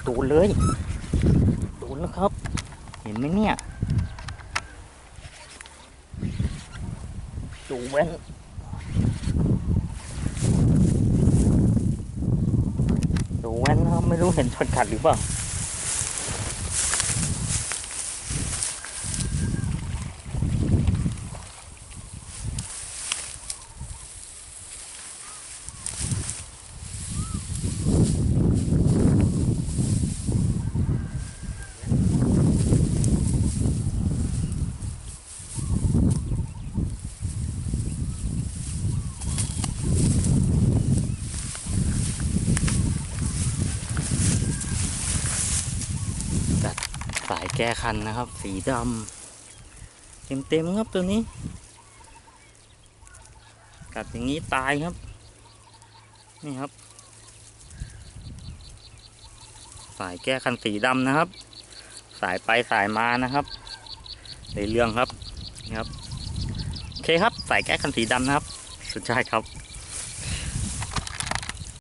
ดนเลยโดนแล้วครับเห็นไหมเนี่ยดูแว่นนะครับไม่รู้เห็นช็อตกัดหรือเปล่าสายแก้คันนะครับสีดำเต็มครับตัวนี้กัดอย่างนี้ตายครับนี่ครับสายแก้คันสีดำนะครับสายไปสายมานะครับในเรื่องครับนี่ครับโอเคครับสายแก้คันสีดำนะครับสุดยอดครับ